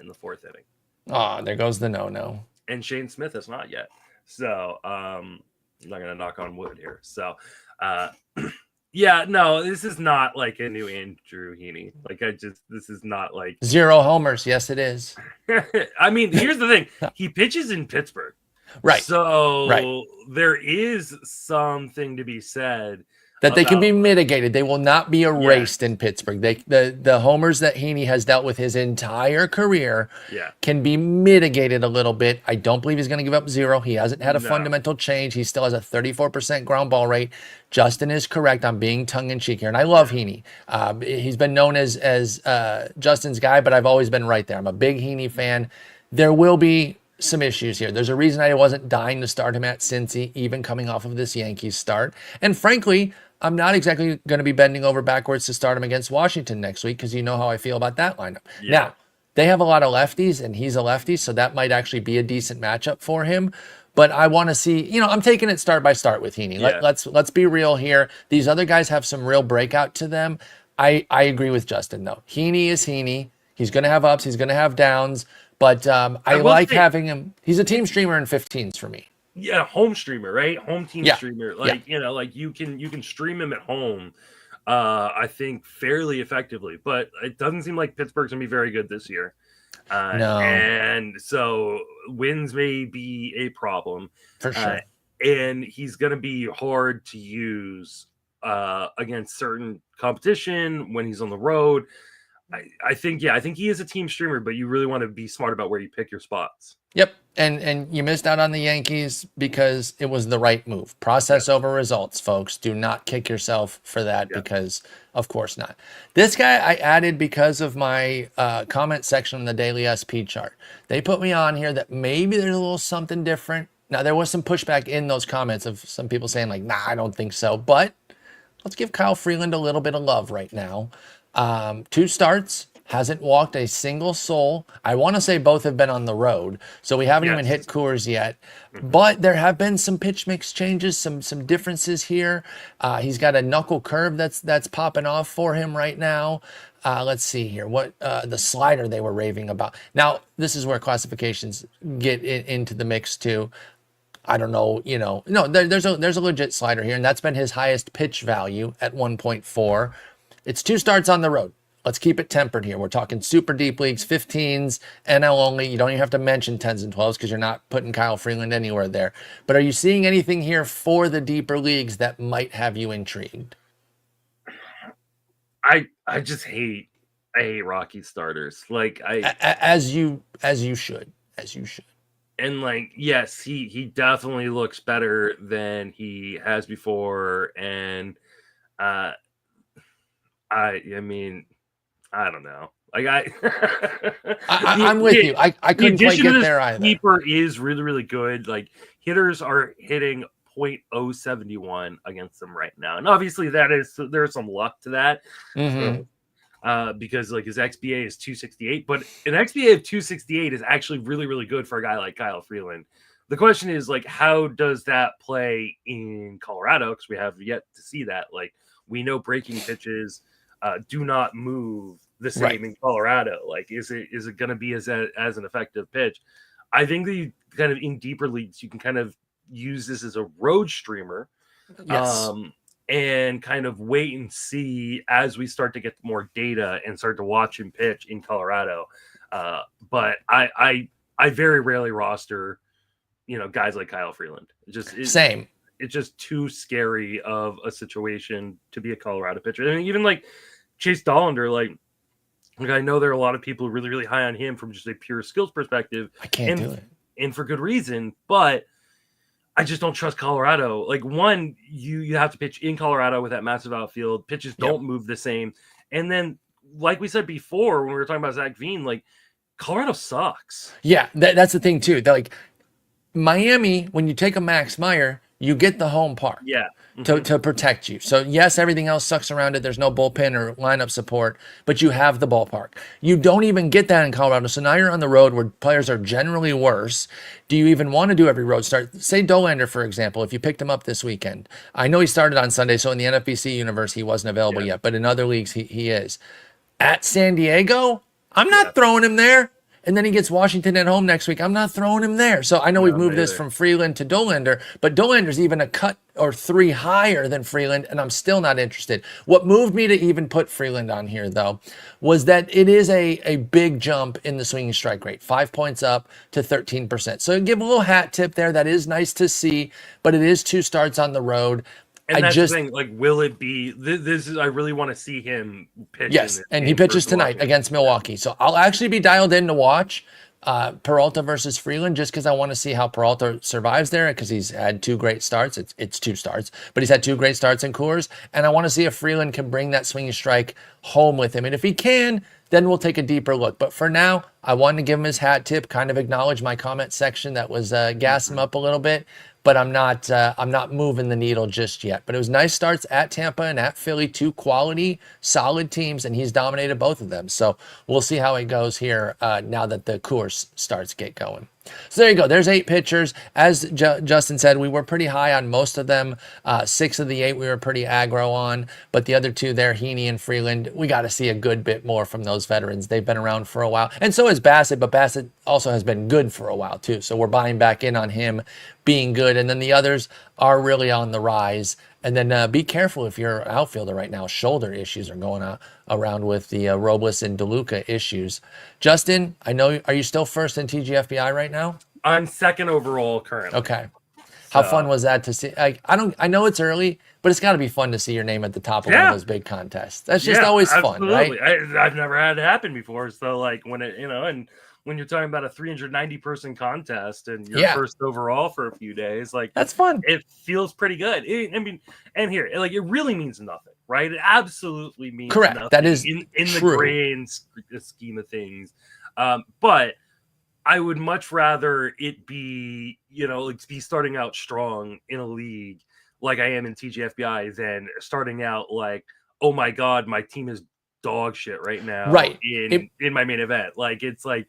in the 4th inning. Oh, there goes the no-no. And Shane Smith has not yet. So, I'm not going to knock on wood here. So, yeah, no, this is not like a new Andrew Heaney. This is not like 0 homers. Yes, it is. I mean, here's the thing. He pitches in Pittsburgh. Right. So there is something to be said that they can be mitigated. They will not be erased in Pittsburgh. The homers that Heaney has dealt with his entire career can be mitigated a little bit. I don't believe he's going to give up 0. He hasn't had a fundamental change. He still has a 34% ground ball rate. Justin is correct. I'm being tongue-in-cheek here, and I love Heaney. He's been known as Justin's guy, but I've always been right there. I'm a big Heaney fan. There will be some issues here. There's a reason I wasn't dying to start him at Cincy, even coming off of this Yankees start. And frankly, I'm not exactly going to be bending over backwards to start him against Washington next week because you know how I feel about that lineup. Yeah. Now, they have a lot of lefties, and he's a lefty, so that might actually be a decent matchup for him. But I want to see, I'm taking it start by start with Heaney. Yeah. Let's be real here. These other guys have some real breakout to them. I agree with Justin, though. Heaney is Heaney. He's going to have ups. He's going to have downs. But I like having him. He's a team streamer in 15s for me. Yeah, home streamer, right? Home team streamer. You can stream him at home, I think fairly effectively, but it doesn't seem like Pittsburgh's gonna be very good this year. No. And so wins may be a problem. For sure. And he's gonna be hard to use against certain competition when he's on the road. I think he is a team streamer, but you really want to be smart about where you pick your spots. Yep. And you missed out on the Yankees because it was the right move. Process over results, folks. Do not kick yourself for that because, of course not. This guy I added because of my comment section on the Daily SP chart. They put me on here that maybe there's a little something different. Now, there was some pushback in those comments of some people saying like, nah, I don't think so. But let's give Kyle Freeland a little bit of love right now. 2 starts. Hasn't walked a single soul. I want to say both have been on the road, so we haven't even hit Coors yet. But there have been some pitch mix changes, some differences here. He's got a knuckle curve that's popping off for him right now. Let's see here. What the slider they were raving about. Now, this is where classifications get into the mix too. I don't know, no, there's a legit slider here, and that's been his highest pitch value at 1.4. It's 2 starts on the road. Let's keep it tempered here. We're talking super deep leagues, 15s, NL only. You don't even have to mention 10s and 12s because you're not putting Kyle Freeland anywhere there. But are you seeing anything here for the deeper leagues that might have you intrigued? I just hate I hate Rocky starters. Like As you should. And like, yes, he definitely looks better than he has before. And I mean, I don't know. Like I'm with you. I couldn't quite get there either. Keeper is really, really good. Like hitters are hitting .071 against them right now. And obviously there's some luck to that. Mm-hmm. Because like his XBA is 268, but an XBA of 268 is actually really, really good for a guy like Kyle Freeland. The question is like, how does that play in Colorado? Because we have yet to see that. Like we know breaking pitches do not move the same in Colorado. Like, is it going to be as an effective pitch? I think that you kind of in deeper leagues, you can kind of use this as a road streamer. Yes. And kind of wait and see as we start to get more data and start to watch him pitch in Colorado. But I very rarely roster, guys like Kyle Freeland. Same. It's just too scary of a situation to be a Colorado pitcher. And even like Chase Dollander, like I know there are a lot of people really, really high on him from just a pure skills perspective. I can't do it. And for good reason, but I just don't trust Colorado. Like one, you have to pitch in Colorado with that massive outfield. Pitches don't move the same. And then, like we said before, when we were talking about Zac Veen, like Colorado sucks. Yeah, that's the thing too. Like Miami, when you take a Max Meyer, you get the home park. Yeah. To protect you. So yes, everything else sucks around it. There's no bullpen or lineup support, but you have the ballpark. You don't even get that in Colorado. So now you're on the road where players are generally worse. Do you even want to do every road start? Say Dollander, for example, if you picked him up this weekend. I know he started on Sunday, so in the NFBC universe, he wasn't available yet, but in other leagues, he is. At San Diego, I'm not throwing him there. And then he gets Washington at home next week. I'm not throwing him there. So I know we've moved this from Freeland to Dollander, but Dollander's even a cut or 3 higher than Freeland, and I'm still not interested. What moved me to even put Freeland on here, though, was that it is a big jump in the swinging strike rate, 5 points up to 13%. So give a little hat tip there. That is nice to see, but it is 2 starts on the road. And that's the thing, like, will it be this is I really want to see him pitch. Yes, and he pitches tonight against Milwaukee. So I'll actually be dialed in to watch Peralta versus Freeland just because I want to see how Peralta survives there because he's had 2 great starts. It's 2 starts, but he's had 2 great starts in Coors. And I want to see if Freeland can bring that swinging strike home with him. And if he can, then we'll take a deeper look. But for now, I wanted to give him his hat tip, kind of acknowledge my comment section that was gassing him up a little bit. But I'm not moving the needle just yet. But it was nice starts at Tampa and at Philly, 2 quality, solid teams, and he's dominated both of them. So we'll see how it goes here now that the Coors starts get going. So there you go. There's 8 pitchers. As Justin said, we were pretty high on most of them. 6 of the 8 we were pretty aggro on, but the other 2 there, Heaney and Freeland, we got to see a good bit more from those veterans. They've been around for a while, and so has Bassitt, but Bassitt also has been good for a while too. So we're buying back in on him being good, and then the others are really on the rise. And then be careful if you're an outfielder right now. Shoulder issues are going around with the Robles and DeLuca issues. Justin, I know, are you still first in TGFBI right now? I'm second overall currently. Okay. How fun was that to see? I know it's early, but it's got to be fun to see your name at the top of one of those big contests. That's just always fun, right? I've never had it happen before. So like when it, and when you're talking about a 390 person contest and you're first overall for a few days, like that's fun. It feels pretty good. I mean, and here, like it really means nothing, right? It absolutely means nothing. That is in the grand scheme of things. But I would much rather it be, like be starting out strong in a league like I am in TGFBI than starting out like, oh my God, my team is dog shit right now. In my main event. Like it's like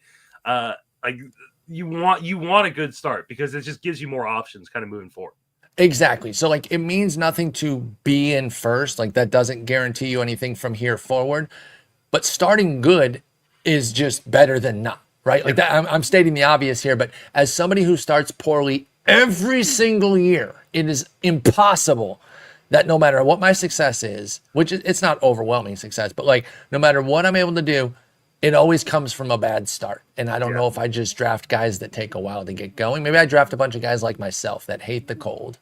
you want a good start because it just gives you more options kind of moving forward. Exactly. So like it means nothing to be in first. Like that doesn't guarantee you anything from here forward. But starting good is just better than not, right? Like that. I'm stating the obvious here, but as somebody who starts poorly every single year, it is impossible that no matter what my success is, which it's not overwhelming success, but like no matter what I'm able to do, it always comes from a bad start. And I don't know if I just draft guys that take a while to get going. Maybe I draft a bunch of guys like myself that hate the cold.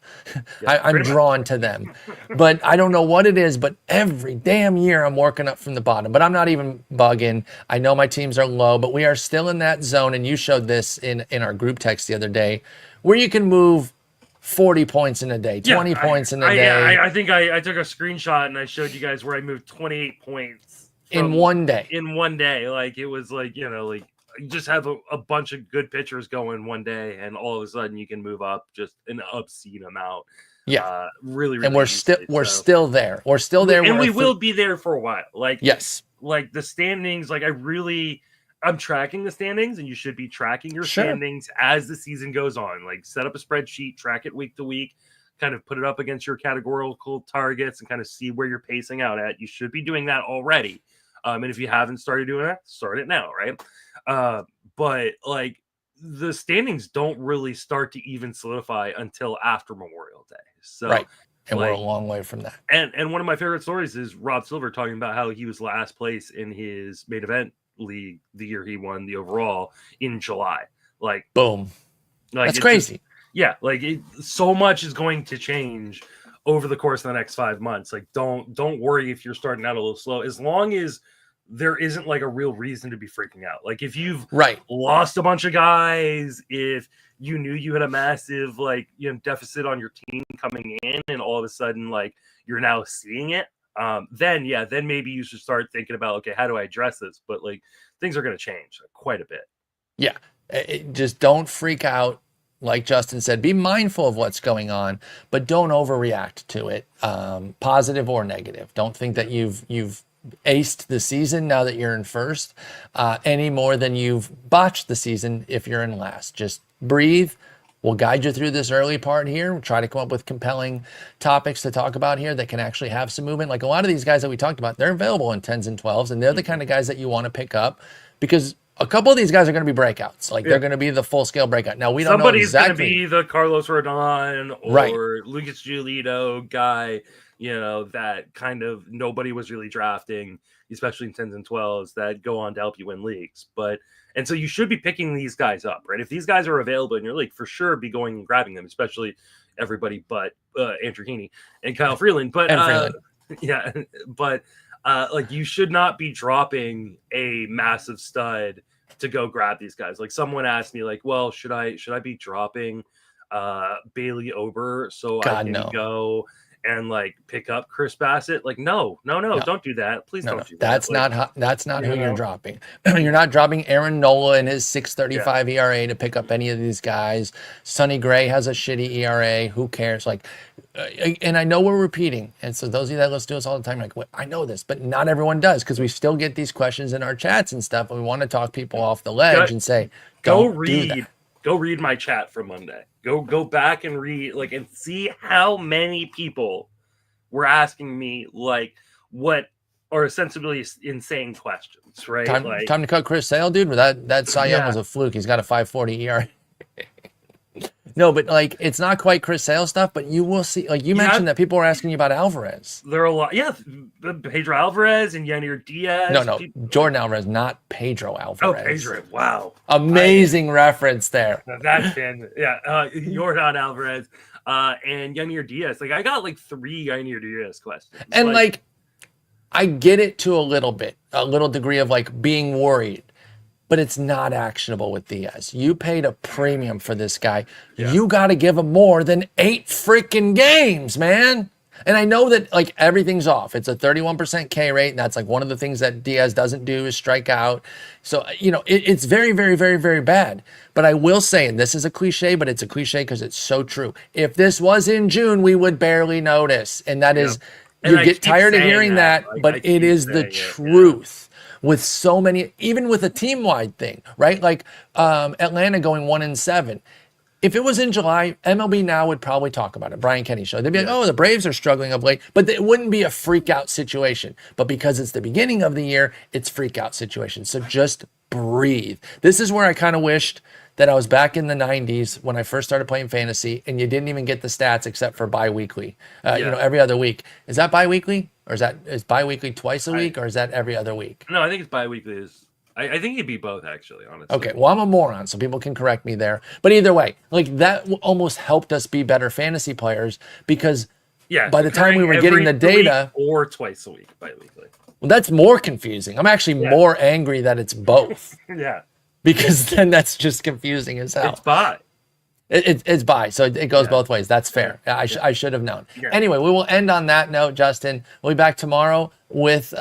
I'm drawn to them. But I don't know what it is, but every damn year I'm working up from the bottom. But I'm not even bugging. I know my teams are low, but we are still in that zone. And you showed this in our group text the other day, where you can move 40 points in a day, 20 points in a day. I think I took a screenshot and I showed you guys where I moved 28 points in one day. Like, it was like, you know, like, you just have a bunch of good pitchers going one day, and all of a sudden you can move up just an obscene amount. Yeah, really, and we're still there. We're still there, and we will be there for a while. Like, yes, like the standings. Like, I'm tracking the standings, and you should be tracking your standings as the season goes on. Like, set up a spreadsheet, track it week to week, kind of put it up against your categorical targets, and kind of see where you're pacing out at. You should be doing that already. And if you haven't started doing that, start it now, right? But like, the standings don't really start to even solidify until after Memorial Day. So, right. And we're a long way from that. And one of my favorite stories is Rob Silver talking about how he was last place in his main event league the year he won the overall in July. Like, boom. Like, that's crazy. Like, so much is going to change over the course of the next 5 months. Like, don't worry if you're starting out a little slow, as long as there isn't like a real reason to be freaking out. Like, if you've lost a bunch of guys, if you knew you had a massive, like, you know, deficit on your team coming in, and all of a sudden, like, you're now seeing it, then maybe you should start thinking about, okay, how do I address this? But like, things are going to change quite a bit. Yeah. Just don't freak out. Like Justin said, be mindful of what's going on, but don't overreact to it, positive or negative. Don't think that you've aced the season now that you're in first, any more than you've botched the season if you're in last. Just breathe. We'll guide you through this early part here. We'll try to come up with compelling topics to talk about here that can actually have some movement. Like, a lot of these guys that we talked about, they're available in 10s and 12s, and they're the kind of guys that you want to pick up, because a couple of these guys are going to be breakouts. Like, they're going to be the full-scale breakout. Now, we don't know exactly. Somebody's going to be the Carlos Rodon or Lucas Giolito guy, you know, that kind of nobody was really drafting, especially in 10s and 12s, that go on to help you win leagues. And so you should be picking these guys up, right? If these guys are available in your league, for sure be going and grabbing them, especially everybody but Andrew Heaney and Kyle Freeland. But like, you should not be dropping a massive stud to go grab these guys. Like, someone asked me, like, well, should I be dropping Bailey Ober so I can go and like pick up Kris Bassitt? Like, no, don't do that. Please don't do that. That's not who you're dropping. You're not dropping Aaron Nola in his 6.35 ERA to pick up any of these guys. Sonny Gray has a shitty ERA. Who cares? Like, and I know we're repeating. And so those of you that listen to us all the time, like, well, I know this, but not everyone does, because we still get these questions in our chats and stuff. And we want to talk people off the ledge and say, go read my chat from Monday. Go back and read, like, and see how many people were asking me, like, what are ostensibly insane questions, right? Time to cut Chris Sale, dude. That Cy Young was a fluke. He's got a 5.40 ERA. No, but like, it's not quite Chris Sale stuff, but you will see, like, you mentioned that people were asking you about Alvarez. There are a lot. Yeah. Pedro Alvarez and Yanir Diaz. No, Jordan Alvarez, not Pedro Alvarez. Oh, Pedro. Wow. Amazing reference there. That's been, Jordan Alvarez and Yanir Diaz. Like, I got like 3 Yanir Diaz questions. And like, I get it to a little degree of like being worried, but it's not actionable with Diaz. You paid a premium for this guy. Yeah. You got to give him more than 8 freaking games, man. And I know that like everything's off. It's a 31% K rate, and that's like one of the things that Diaz doesn't do is strike out. So, you know, it's very, very, very, very bad. But I will say, and this is a cliche, but it's a cliche because it's so true. If this was in June, we would barely notice. And that is, you get tired of hearing that, but it is the truth. With so many, even with a team-wide thing, right? Like Atlanta going 1-7. If it was in July, MLB Now would probably talk about it. Brian Kenny show. They'd be like, oh, the Braves are struggling of late. But it wouldn't be a freak-out situation. But because it's the beginning of the year, it's freak-out situation. So just breathe. This is where I kind of wished that I was back in the 90s when I first started playing fantasy, and you didn't even get the stats except for bi-weekly, you know, every other week. Is that bi-weekly? Or is bi-weekly twice a week, or is that every other week? No, I think it's bi-weekly. I think he'd be both, actually, honestly. Okay, well, I'm a moron, so people can correct me there. But either way, like that almost helped us be better fantasy players because by the time we were getting the data, or twice a week, bi-weekly. Well, that's more confusing. I'm actually more angry that it's both. Yeah. Because then that's just confusing as hell. It's bi. It's bi, so it goes both ways. That's fair. I should have known. Yeah. Anyway, we will end on that note, Justin. We'll be back tomorrow with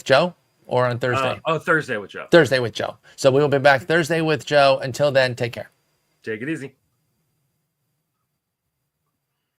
Joe. Or on Thursday? Thursday with Joe. Thursday with Joe. So we will be back Thursday with Joe. Until then, take care. Take it easy.